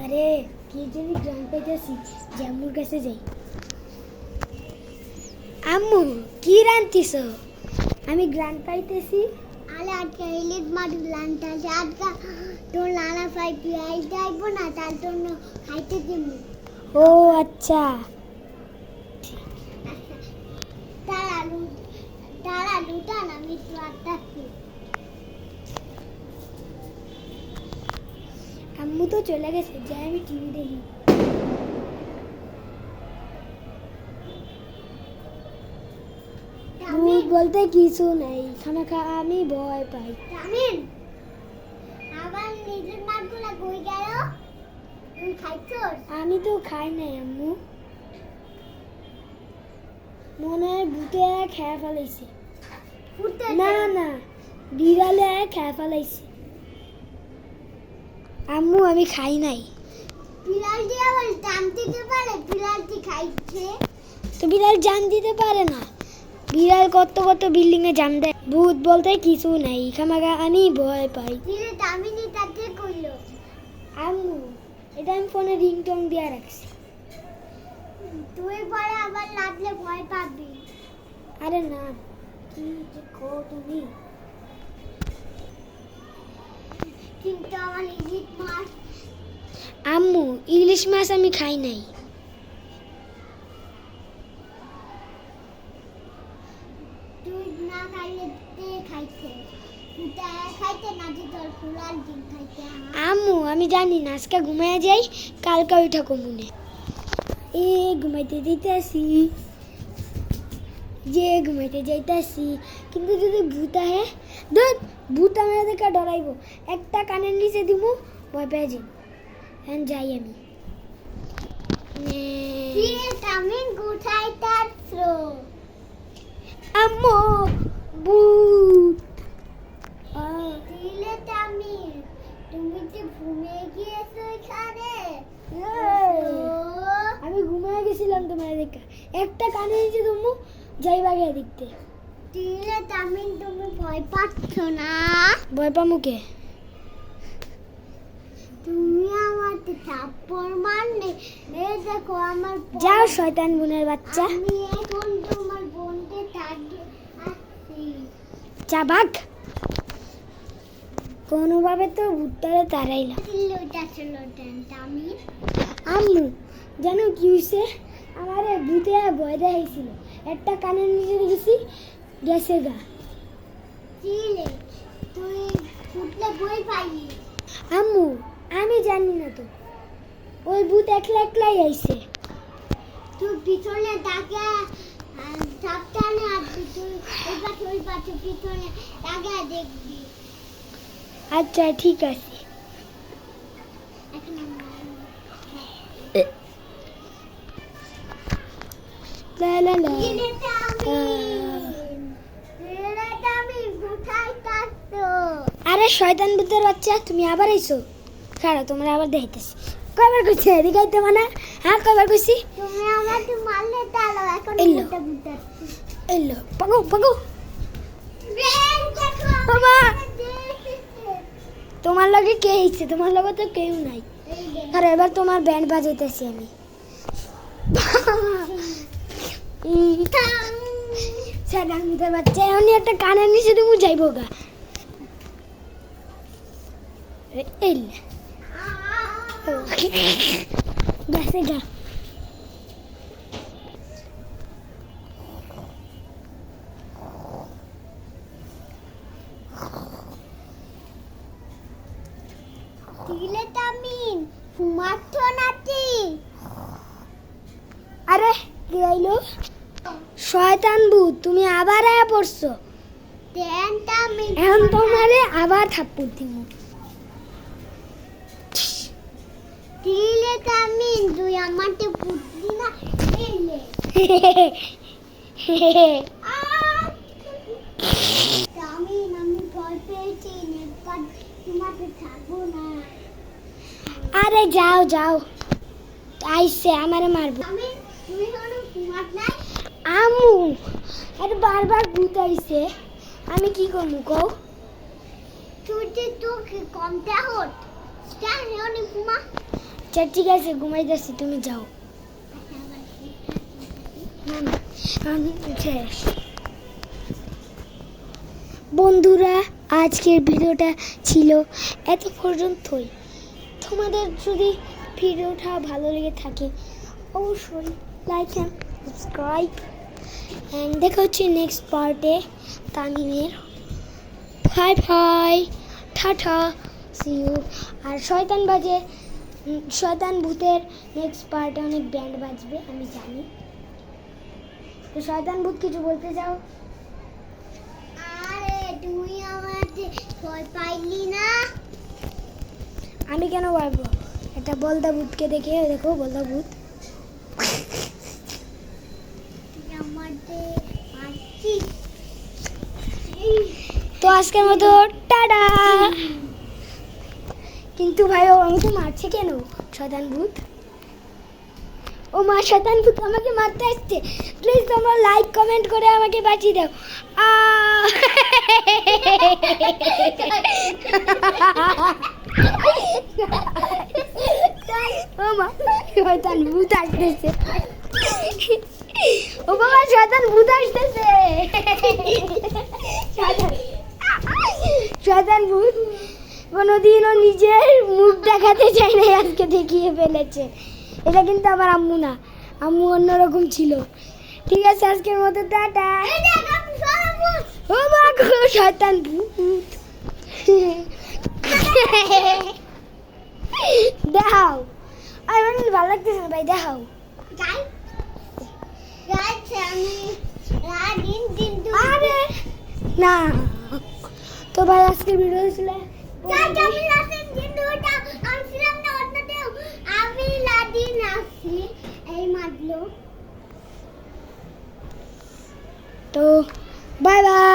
আরে কি জানি গ্রাম পাইতেছি যে আম্মুর কাছে যাই। আম্মু কি রান্তিস? আমি গ্রাম পাইতেছি। আরে আজকে ইলিশ মাছ রান্না আছে। আজকে তোর নানা ভাই পেঁয়াজ দেবো না, তার জন্য খাইতে দিব। ও আচ্ছা, তার আলুটা না আমি একটু আটটাচ্ছি। আম্মু তো চলে গেছে, যাই আমি টিভি দেখি। ভূত বলতে কিছু নাই, খামাখা আমি ভয় পাই। জামিন আবার নিজের মাছগুলো কই গেল? তুই খাইছস? আমি তো খাই নাই আম্মু, মনে হয় ভূতে খেয়ে ফেলাইছে। না না, বিড়ালে খেয়ে ফেলাইছে। আম্মু আমি খাই নাই। বিড়ালটি আবার জান দিতে পারে বিড়ালটি খাইছে? তো বিড়াল জান দিতে পারে না, বিড়াল কত কত বিল্ডিং এ জাম দেয়। ভূত বলতে কিছু নাই, খামাখা আমি ভয় পাই। দিলে দামিনী তাকে কইলো। আম্মু এটা আমি ফোনে রিংটোন দিয়ে রাখছি। তুই পরে আবার লাগলে ভয় পাবি। আরে না, কি যে কো তুমি। কিন্তু আমার ইলিশ মাছ। আম্মু ইলিশ মাছ আমি খাই নাই। তুই না খাইলে তে খাইছে। তুই খাইতে না যে তোর ফুলার ডিম খাইতে। আম্মু আমি জানি না, আজকে ঘুমায় যাই, কালকে উঠা কমুনে। এ ঘুমাইতে দিতেছি, যে ঘুমাইতে যাইতাছি, কিন্তু যদি ভূত আহে, ধর ভূত আমাদেরকে ডরাইব, একটা কানের নিচে দিব, ভয় পেয়ে যাই। এখন যাই আমি। দামিন কোথায় যাচ্ছো? আম্মু ভূত। দিলে দামিন তুমি যে ঘুমিয়ে গিয়েছো এখানে। আমি ঘুমায় গেছিলাম তোমার দেখা, একটা কানে নিচে তুমি যাইবা গিয়ে দেখতে। দিলে দামিন তুমি ভয় পাচ্ছ না? ভয় পামুকে তুমি আমাকে থাপ্পড় মারলে। এই দেখো আমার যাও শয়তান বোনের বাচ্চা, আমি এখন তোমার বোনকে তাকে আসছি। যা ভাগ। কোনোভাবে তো ভূতটারে তাড়াইলাম। লোটা ছিল দামিন। আম্মু জানো কি হয়েছে, আমার ভূতে ভয় দেখাইছিল, একটা কানের নিচে দেখেছি, গেছে গা। দিলে তুই ফুটলে বই পাইলি। আম্মু আমি জানি না তো, ওই ভূত একলা একলাই আইছে। তুই পিছনে তাকে সাবধানে আসবি। তুই ওই পাশে পিছনে তাকে দেখবি। আচ্ছা ঠিক আছে। এখন লা লা লা। আরে শয়তান ভূতের বাচ্চা, তুমি আবার আইছো? খাড়া তোমরা আবার দেখাইতেছি। কয়বার কইছি এদিকে আইতে মানা? হ্যাঁ কয়বার কইছি? তুমি আমাকে মারলে তাহলে এখন এলো। ভূতে ভূতে। এলো পাগো পাগো। বাবা তোমার লগে কে আইছে? তোমার লগে তো কেউ নাই। আর এবার তোমার ব্যান্ড বাজাইতেছি আমি। শয়তান ভূতের বাচ্চা, এমনি একটা কানের নিচে তুমি যাইবো গা। এই গেছে গা। দিলে তামিন ঘুমাচ্ছ নাকি? আরে কি আইলো? শয়তান ভূত তুমি আবার আয়া পড়ছো। দেন তামিন এখন তোমারে আবার থাপ্পড় দিব। দিলে তামিন তুই আমাকে বুঝলি না। দিলে তামিন আমি ভয় পেয়েছি, নেপাল তোমাকে থাকবো না। আরে যাও যাও, আইসে আমারে মারবো। তামিন তুই কোনো ঘুমাত নাই? আমু আরে বারবার ভূত আইছে, আমি কি করবো কও? তুই যে তোকে কমতে হত। কেন ঘুমা? আচ্ছা ঠিক আছে ঘুমাই যাচ্ছি, তুমি যাও। না না আমি শেষ। বন্ধুরা আজকের ভিডিওটা ছিল এত পর্যন্তই। তোমাদের যদি ভিডিওটা ভালো লেগে থাকে অবশ্যই লাইক অ্যান্ড সাবস্ক্রাইব, অ্যান্ড দেখা হচ্ছে নেক্সট পার্টে তামিমের। Bye bye, tata, see you. আর শয়তান ভূতের নেক্সট পার্টে অনেক ব্যান্ড বাজবে আমি জানি। তো শয়তান ভূত কিছু বলতে চাও? আরে তুই আমাকে ভয় পাইলি না? আমি কেন পারবো? এটা বলদা ভূতকে দেখে দেখো, বলদা ভূত। তুই আমাকে মারছিস। তো আজকের মতো টাটা। কিন্তু ভাই ও আমাকে মারছে কেন? শয়তান ভূত, ও মা শয়তান ভূত আমাকে মারতে আসছে। প্লিজ তোমরা লাইক কমেন্ট করে আমাকে বাঁচিয়ে দাও। ও মা শয়তান ভূত আসতেছে, ও বাবা শয়তান ভূত আসতেছে। শয়তান ভূত কোনোদিনও নিজের মুখ দেখাতে চায় না, আজকে দেখিয়ে ফেলেছে। এটা কিন্তু আমার আম্মু না, আম্মু অন্যরকম ছিল। ঠিক আছে আজকের মতো টাটা। ও মা গো শয়তান ভূত। দেখাও, আমার ভালো লাগতেছে না ভাই, দেখাও। আরে না, তো ভাই আজকের ভিডিও ছিল তো বাই বাই।